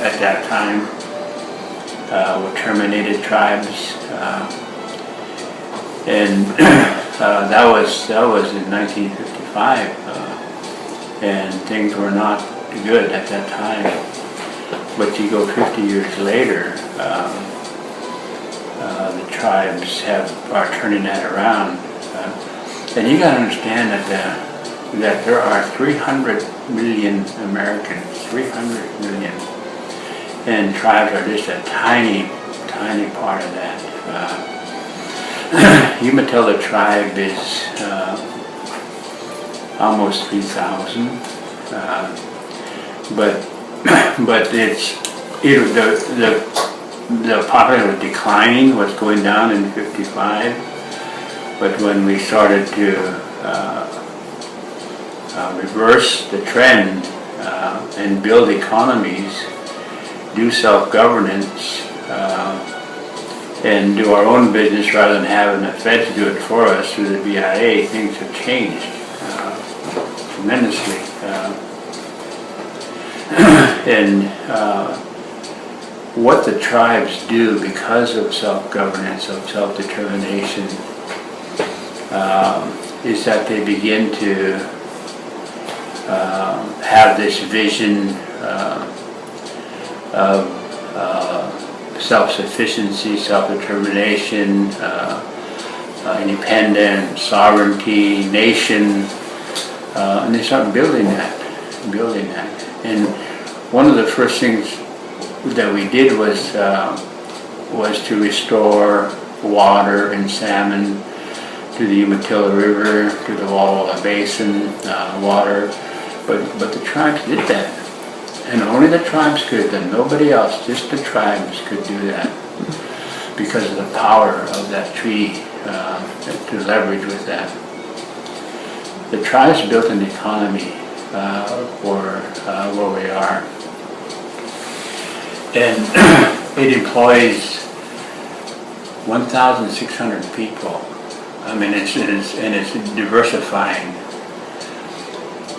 at that time were terminated tribes, and that was in 1955, and things were not good at that time. But you go 50 years later, the tribes are turning that around, and you got to understand that there are 300 million Americans, 300 million, and tribes are just a tiny part of that. Umatilla tribe is almost 3,000, but the population was declining, was going down in '55. But when we started to reverse the trend and build economies, do self-governance, and do our own business rather than having the feds do it for us through the BIA, things have changed tremendously. And what the tribes do because of self-governance, of self-determination, is that they begin to have this vision of self-sufficiency, self-determination, independence, sovereignty, nation, and they start building that. And one of the first things that we did was to restore water and salmon to the Umatilla River, to the Walla Walla Basin, water. But the tribes did that. And only the tribes could, and nobody else, just the tribes could do that because of the power of that tree to leverage with that. The tribes built an economy for where we are. And it employs 1,600 people. I mean, it's diversifying.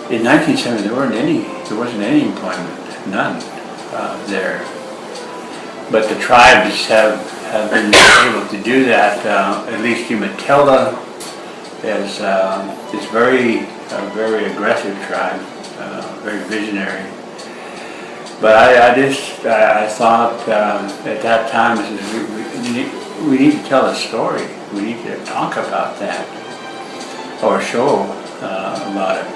In 1970, there wasn't any employment, none there. But the tribes have been able to do that. At least Umatilla is very aggressive tribe, very visionary. But I thought at that time we need to tell a story. We need to talk about that or show about it.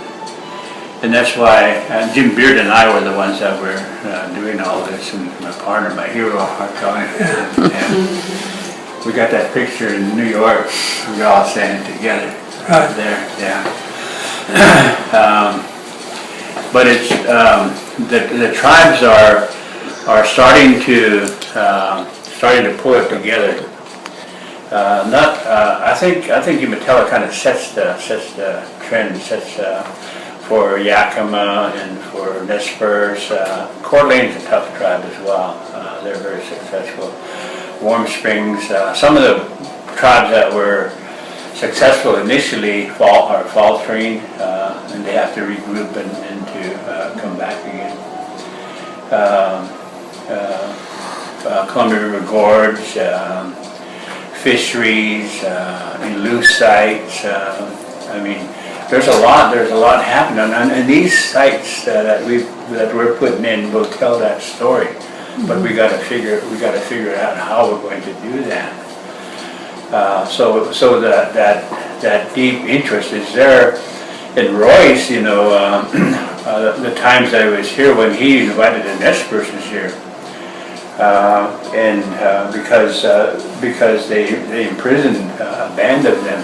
And that's why Jim Beard and I were the ones that were doing all this, and my partner, my hero, and we got that picture in New York. We were all standing together there, yeah. But it's the tribes are starting to pull it together. I think Umatilla kind of sets the trend, for Yakima and for Nez Perce. Coeur d'Alene's a tough tribe as well. They're very successful. Warm Springs, some of the tribes that were successful initially are faltering, and they have to regroup and to come back again. Columbia River Gorge, fisheries, and loose sites. I mean, there's a lot happening, and these sites that we're putting in will tell that story. Mm-hmm. But we got to figure out how we're going to do that. So that deep interest is there. And Royce, the times I was here when he invited the Nez Perces here, because they imprisoned a band of them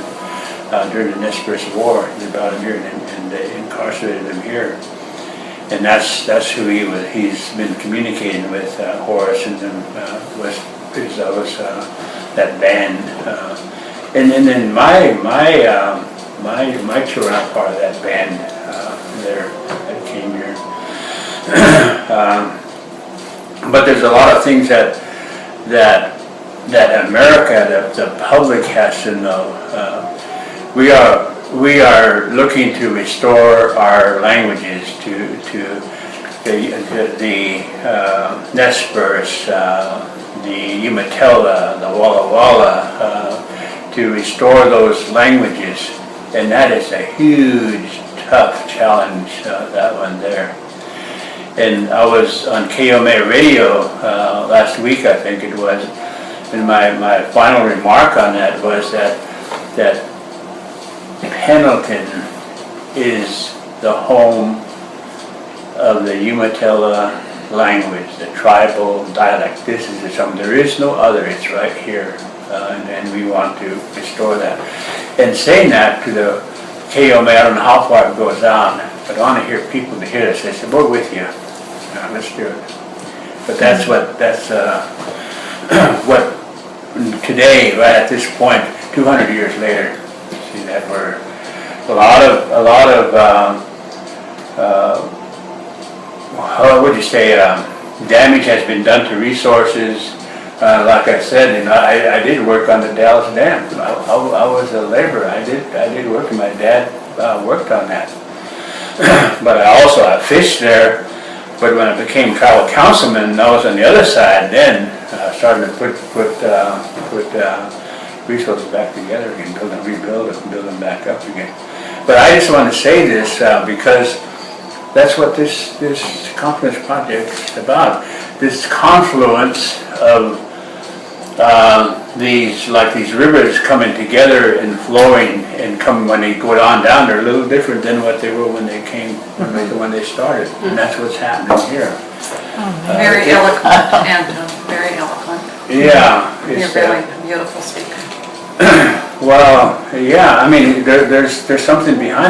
during the Nez Perce War. They brought him here and they incarcerated him here. And that's who he was. He's been communicating with Horace and was that band. And then my tour out part of that band there that came here. But there's a lot of things that America, the public has to know. We are looking to restore our languages, to Nez Perce, the Umatilla, the Walla Walla, to restore those languages. And that is a huge, tough challenge, that one there. And I was on KOMA radio last week, I think it was, and my final remark on that was that Pendleton is the home of the Umatilla language, the tribal dialect. This is something, there is no other, it's right here, and we want to restore that. And saying that to the KOMA, I don't know how far it goes on, but I want to hear people to hear this. They said, we're with you, let's do it. But that's what today, right at this point, 200 years later, see that we're a lot of how would you say, damage has been done to resources. Like I said, you know, I did work on the Dallas Dam. I was a laborer. I did work, and my dad worked on that. But I fished there. But when I became tribal councilman, I was on the other side. Then started to put resources back together again, rebuild them back up again. But I just want to say this because that's what this Confluence Project is about. This confluence of these rivers coming together and flowing and when they go on down, they're a little different than what they were when they came, when they started. And that's what's happening here. Very eloquent, Antone, very eloquent. Yeah. You're really a beautiful speaker. Well, yeah, I mean, there's something behind it.